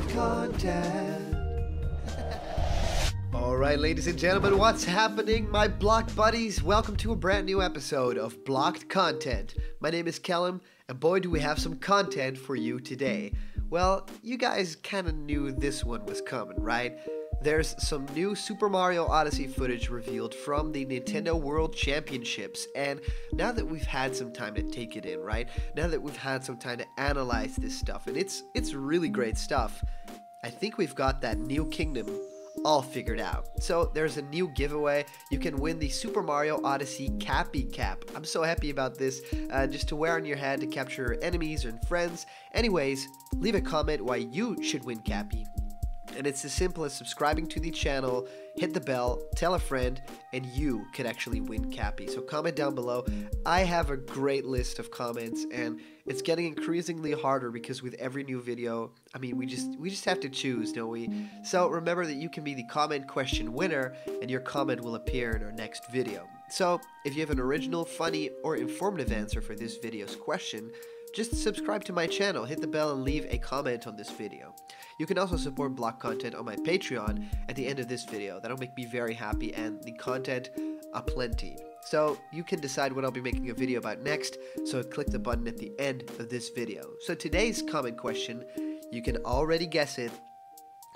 blocked content. Alright, ladies and gentlemen, what's happening, my blocked buddies? Welcome to a brand new episode of Blocked Content. My name is Kellum, and boy do we have some content for you today. Well, you guys kinda knew this one was coming, right? There's some new Super Mario Odyssey footage revealed from the Nintendo World Championships, and now that we've had some time to take it in, right? Now that we've had some time to analyze this stuff, and it's really great stuff, I think we've got that new kingdom all figured out. So there's a new giveaway. You can win the Super Mario Odyssey Cappy Cap. I'm so happy about this, just to wear on your head to capture enemies and friends. Anyways, leave a comment why you should win Cappy. And it's as simple as subscribing to the channel, hit the bell, tell a friend, and you could actually win Cappy. So comment down below. I have a great list of comments, and it's getting increasingly harder because with every new video, I mean, we just have to choose, don't we? So remember that you can be the comment question winner, and your comment will appear in our next video. So if you have an original, funny, or informative answer for this video's question, just subscribe to my channel, hit the bell, and leave a comment on this video. You can also support block content on my Patreon at the end of this video. That'll make me very happy, and the content aplenty. So you can decide what I'll be making a video about next, so click the button at the end of this video. So today's comment question, you can already guess it.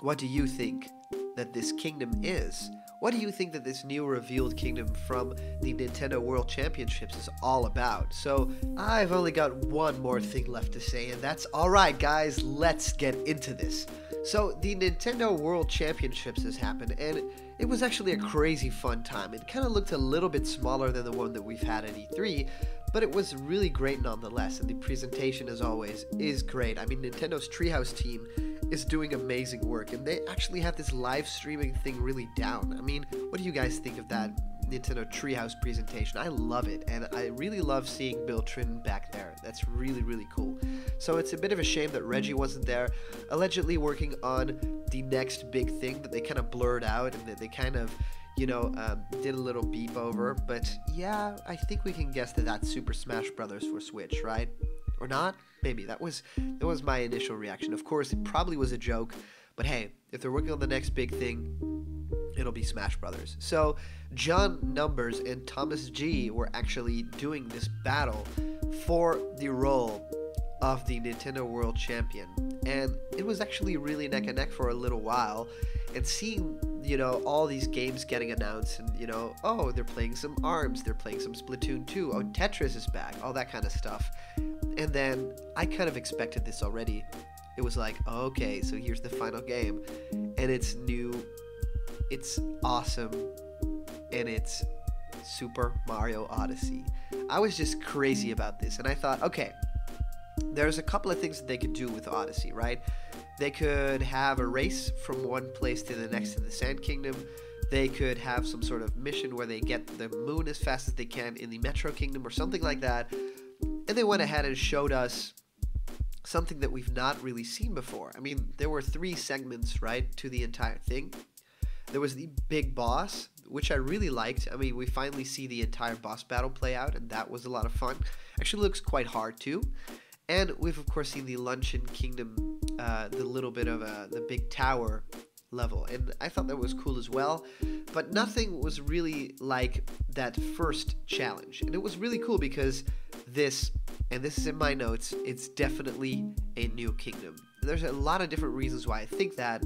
What do you think that this kingdom is? What do you think that this new revealed kingdom from the Nintendo World Championships is all about? So I've only got one more thing left to say, and that's alright guys, let's get into this. So the Nintendo World Championships has happened, and it was actually a crazy fun time. It kind of looked a little bit smaller than the one that we've had at E3, but it was really great nonetheless, and the presentation, as always, is great. I mean, Nintendo's Treehouse team is doing amazing work, and they actually have this live streaming thing really down. I mean, what do you guys think of that Nintendo Treehouse presentation? I love it, and I really love seeing Bill Trin back there. That's really cool. So it's a bit of a shame that Reggie wasn't there, allegedly working on the next big thing that they kind of blurred out, and that they kind of, you know, did a little beep over. But yeah, I think we can guess that that's Super Smash Bros. For Switch, right? Or not? Maybe. That was my initial reaction. Of course, it probably was a joke, but hey, if they're working on the next big thing, it'll be Smash Brothers. So John Numbers and Thomas G were actually doing this battle for the role of the Nintendo World Champion, and it was actually really neck and neck for a little while. And seeing, you know, all these games getting announced, and, you know, oh, they're playing some ARMS, they're playing some Splatoon 2, oh, Tetris is back, all that kind of stuff. And then I kind of expected this already. It was like, okay, so here's the final game, and it's new, it's awesome, and it's Super Mario Odyssey. I was just crazy about this, and I thought, okay, there's a couple of things that they could do with Odyssey, right? They could have a race from one place to the next in the Sand Kingdom. They could have some sort of mission where they get the moon as fast as they can in the Metro Kingdom or something like that. And they went ahead and showed us something that we've not really seen before. I mean, there were 3 segments, right, to the entire thing. There was the big boss, which I really liked. I mean, we finally see the entire boss battle play out, and that was a lot of fun. Actually looks quite hard, too. And we've, of course, seen the Luncheon Kingdom, the little bit of the big tower level, and I thought that was cool as well. But nothing was really like that first challenge, and it was really cool because this, and this is in my notes, it's definitely a new kingdom. There's a lot of different reasons why I think that,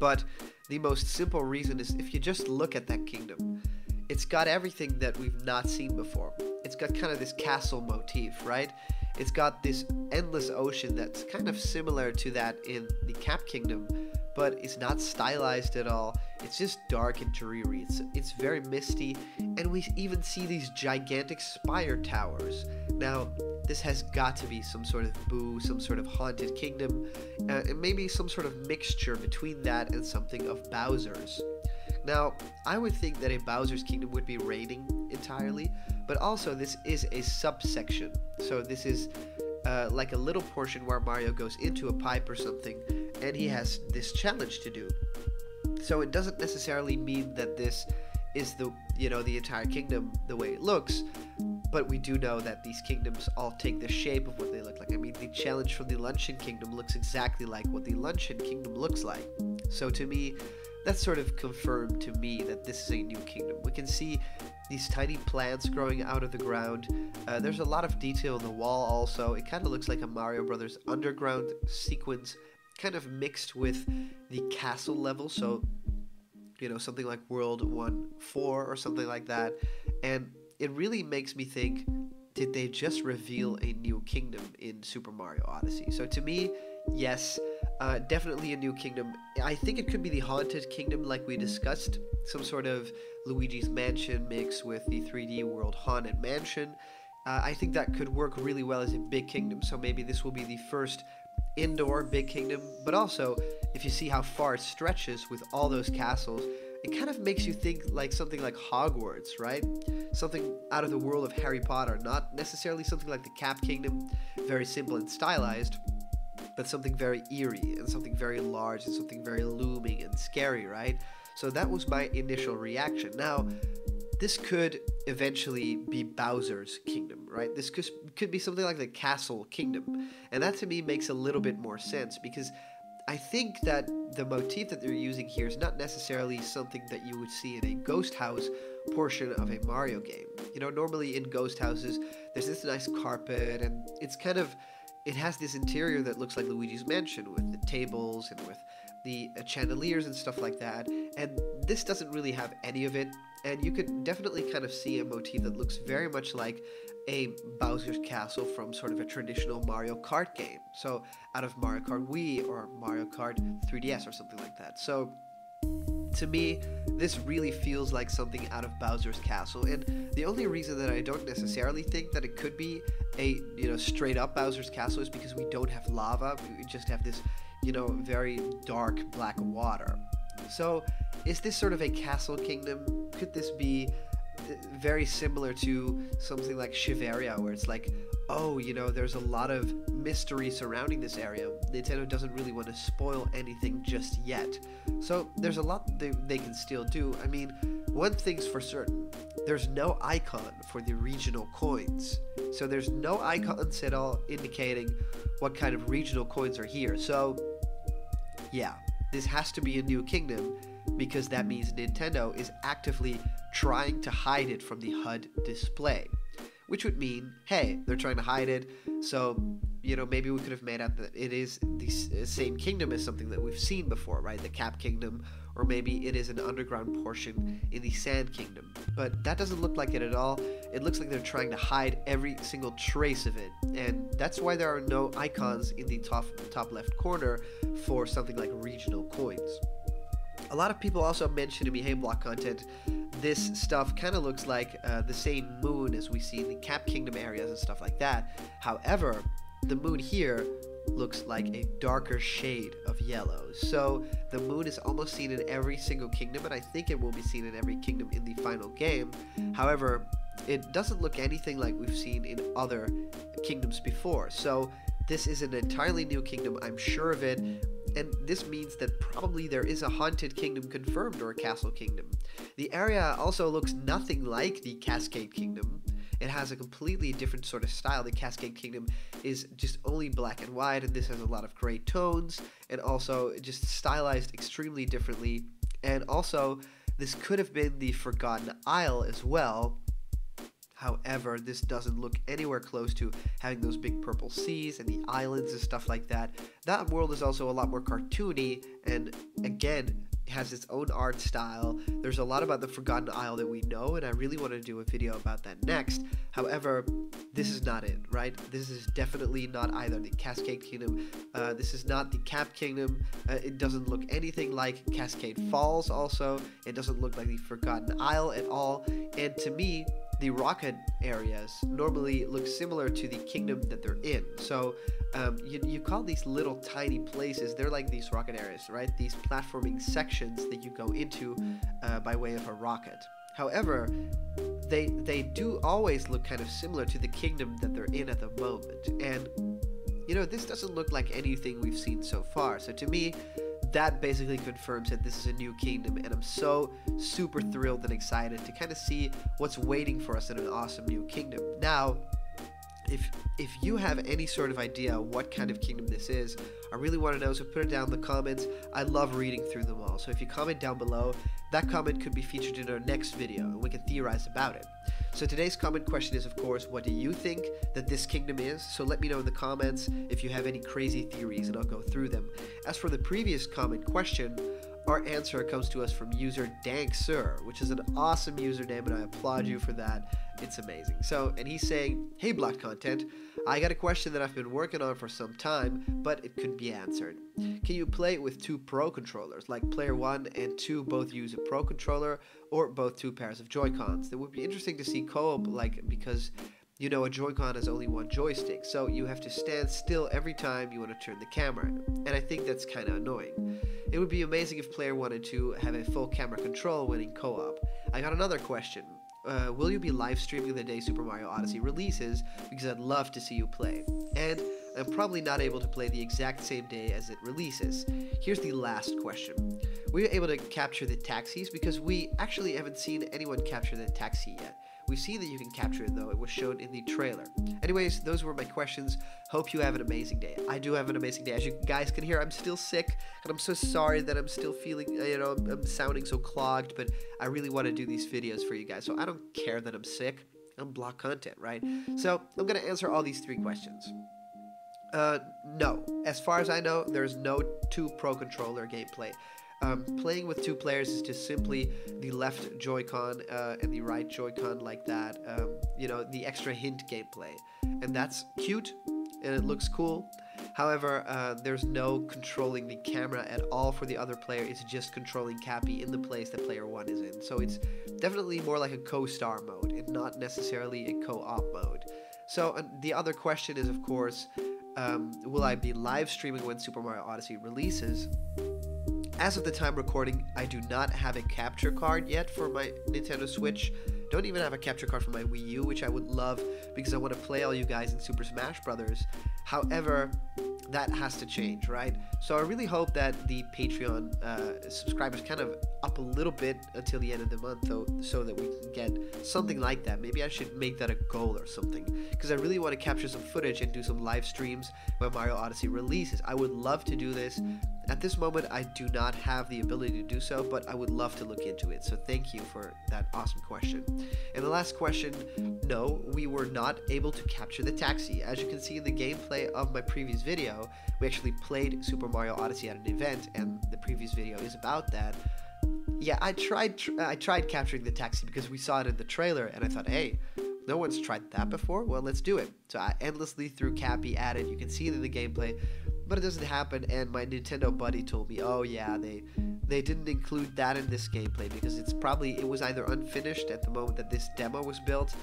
but the most simple reason is if you just look at that kingdom, it's got everything that we've not seen before. It's got kind of this castle motif, right? It's got this endless ocean that's kind of similar to that in the Cap Kingdom, but it's not stylized at all. It's just dark and dreary. It's very misty, and we even see these gigantic spire towers. Now, this has got to be some sort of Boo, some sort of haunted kingdom, and maybe some sort of mixture between that and something of Bowser's. Now, I would think that a Bowser's Kingdom would be raining entirely, but also this is a subsection. So this is like a little portion where Mario goes into a pipe or something, and he has this challenge to do. So it doesn't necessarily mean that this is the entire kingdom the way it looks, but we do know that these kingdoms all take the shape of what they look like. I mean, the challenge from the Luncheon Kingdom looks exactly like what the Luncheon Kingdom looks like. So to me, that's sort of confirmed to me that this is a new kingdom. We can see these tiny plants growing out of the ground. There's a lot of detail on the wall also. It kind of looks like a Mario Brothers underground sequence, kind of mixed with the castle level. So, you know, something like World 1-4 or something like that. And it really makes me think, did they just reveal a new kingdom in Super Mario Odyssey? So to me, yes, definitely a new kingdom. I think it could be the Haunted Kingdom like we discussed, some sort of Luigi's Mansion mix with the 3D World Haunted Mansion. I think that could work really well as a big kingdom, so maybe this will be the first indoor big kingdom. But also, if you see how far it stretches with all those castles, it kind of makes you think like something like Hogwarts, right? Something out of the world of Harry Potter, not necessarily something like the Cap Kingdom, very simple and stylized, but something very eerie and something very large and something very looming and scary, right? So that was my initial reaction. Now, this could eventually be Bowser's Kingdom, right? This could be something like the Castle Kingdom, and that to me makes a little bit more sense, because I think that the motif that they're using here is not necessarily something that you would see in a Ghost House portion of a Mario game. You know, normally in Ghost Houses, there's this nice carpet, and it's kind of, it has this interior that looks like Luigi's Mansion with the tables and with the chandeliers and stuff like that, and this doesn't really have any of it, and you could definitely kind of see a motif that looks very much like a Bowser's Castle from sort of a traditional Mario Kart game, so out of Mario Kart Wii or Mario Kart 3DS or something like that. So to me, this really feels like something out of Bowser's Castle, and the only reason that I don't necessarily think that it could be a, you know, straight up Bowser's Castle is because we don't have lava, we just have this, you know, very dark black water. So is this sort of a castle kingdom? Could this be very similar to something like Shiveria, where it's like, oh, you know, there's a lot of mystery surrounding this area. Nintendo doesn't really want to spoil anything just yet. So there's a lot they can still do. I mean, one thing's for certain. There's no icon for the regional coins. So there's no icons at all indicating what kind of regional coins are here. So yeah, this has to be a new kingdom, because that means Nintendo is actively trying to hide it from the HUD display, which would mean, hey, they're trying to hide it, so, you know, maybe we could have made out that it is the same kingdom as something that we've seen before, right? The Cap Kingdom, or maybe it is an underground portion in the Sand Kingdom. But that doesn't look like it at all. It looks like they're trying to hide every single trace of it, and that's why there are no icons in the top left corner for something like regional coins. A lot of people also mentioned to me, hey, Block Content, this stuff kind of looks like the same moon as we see in the Cap Kingdom areas and stuff like that. However, the moon here looks like a darker shade of yellow. So the moon is almost seen in every single kingdom, and I think it will be seen in every kingdom in the final game. However, it doesn't look anything like we've seen in other kingdoms before. So this is an entirely new kingdom, I'm sure of it. And this means that probably there is a Haunted Kingdom confirmed, or a Castle Kingdom. The area also looks nothing like the Cascade Kingdom. It has a completely different sort of style. The Cascade Kingdom is just only black and white, and this has a lot of gray tones, and also just stylized extremely differently. And also, this could have been the Forgotten Isle as well. However, this doesn't look anywhere close to having those big purple seas and the islands and stuff like that. That world is also a lot more cartoony, and again, has its own art style. There's a lot about the Forgotten Isle that we know, and I really want to do a video about that next. However, this is not it, right? This is definitely not either the Cascade Kingdom. This is not the Cap Kingdom. It doesn't look anything like Cascade Falls also. It doesn't look like the Forgotten Isle at all. And to me, the rocket areas normally look similar to the kingdom that they're in. So you call these little tiny places, they're like these rocket areas, right? These platforming sections that you go into by way of a rocket. However, they do always look kind of similar to the kingdom that they're in at the moment. And, you know, this doesn't look like anything we've seen so far. So to me, that basically confirms that this is a new kingdom, and I'm so super thrilled and excited to kind of see what's waiting for us in an awesome new kingdom. Now, if you have any sort of idea what kind of kingdom this is, I really want to know, so put it down in the comments. I love reading through them all, so if you comment down below, that comment could be featured in our next video and we can theorize about it. So today's comment question is, of course, what do you think that this kingdom is? So let me know in the comments if you have any crazy theories and I'll go through them. As for the previous comment question, our answer comes to us from user DankSir, which is an awesome username and I applaud you for that. It's amazing. So, and he's saying, hey Blocked Content, I got a question that I've been working on for some time, but it could be answered. Can you play with 2 Pro controllers, like player 1 and 2 both use a Pro controller, or both 2 pairs of Joy-Cons? It would be interesting to see co-op, because you know a Joy-Con has only 1 joystick, so you have to stand still every time you want to turn the camera, and I think that's kind of annoying. It would be amazing if player 1 and 2 have a full camera control when in co-op. I got another question. Will you be live streaming the day Super Mario Odyssey releases? Because I'd love to see you play. And I'm probably not able to play the exact same day as it releases. Here's the last question. Were you able to capture the taxis? Because we actually haven't seen anyone capture the taxi yet. We've seen that you can capture it though, it was shown in the trailer. Anyways, those were my questions. Hope you have an amazing day. I do have an amazing day. As you guys can hear, I'm still sick, and I'm so sorry that I'm still feeling, I'm sounding so clogged, but I really want to do these videos for you guys, so I don't care that I'm sick. I'm Blocked Content, right? So, I'm going to answer all these 3 questions. No. As far as I know, there's no 2 Pro controller gameplay. Playing with 2 players is just simply the left Joy-Con and the right Joy-Con like that, the extra hint gameplay. And that's cute, and it looks cool. However, there's no controlling the camera at all for the other player. It's just controlling Cappy in the place that player 1 is in. So it's definitely more like a co-star mode and not necessarily a co-op mode. So the other question is, of course, will I be live streaming when Super Mario Odyssey releases? As of the time recording, I do not have a capture card yet for my Nintendo Switch. Don't even have a capture card for my Wii U, which I would love because I want to play all you guys in Super Smash Brothers. However, that has to change, right? So I really hope that the Patreon subscribers kind of up a little bit until the end of the month, though, so that we can get something like that. Maybe I should make that a goal or something, because I really want to capture some footage and do some live streams when Mario Odyssey releases. I would love to do this. At this moment, I do not have the ability to do so, but I would love to look into it. So thank you for that awesome question. And the last question, no, we were not able to capture the taxi. As you can see in the gameplay of my previous video, we actually played Super Mario Odyssey at an event, and the previous video is about that. Yeah, I tried capturing the taxi because we saw it in the trailer, and I thought, hey, no one's tried that before? Well, let's do it. So I endlessly threw Cappy at it. You can see it in the gameplay, but it doesn't happen, and my Nintendo buddy told me, oh yeah, they didn't include that in this gameplay because it was either unfinished at the moment that this demo was built,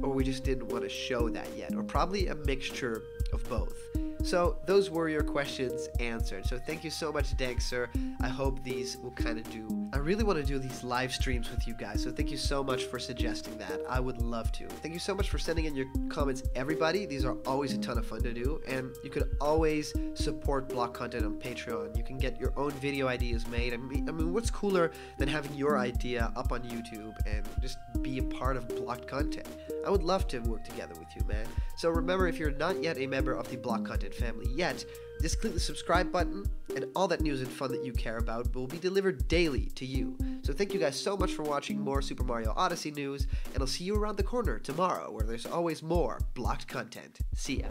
or we just didn't want to show that yet, or probably a mixture of both. So those were your questions answered. So thank you so much, DankSir. I hope these will kind of do. I really want to do these live streams with you guys. So thank you so much for suggesting that. I would love to. Thank you so much for sending in your comments, everybody. These are always a ton of fun to do. And you could always support Blocked Content on Patreon. You can get your own video ideas made. I mean, what's cooler than having your idea up on YouTube and just be a part of Blocked Content? I would love to work together with you, man. So remember, if you're not yet a member of the Blocked Content family yet, just click the subscribe button, and all that news and fun that you care about will be delivered daily to you. So thank you guys so much for watching more Super Mario Odyssey news, and I'll see you around the corner tomorrow, where there's always more Blocked Content. See ya.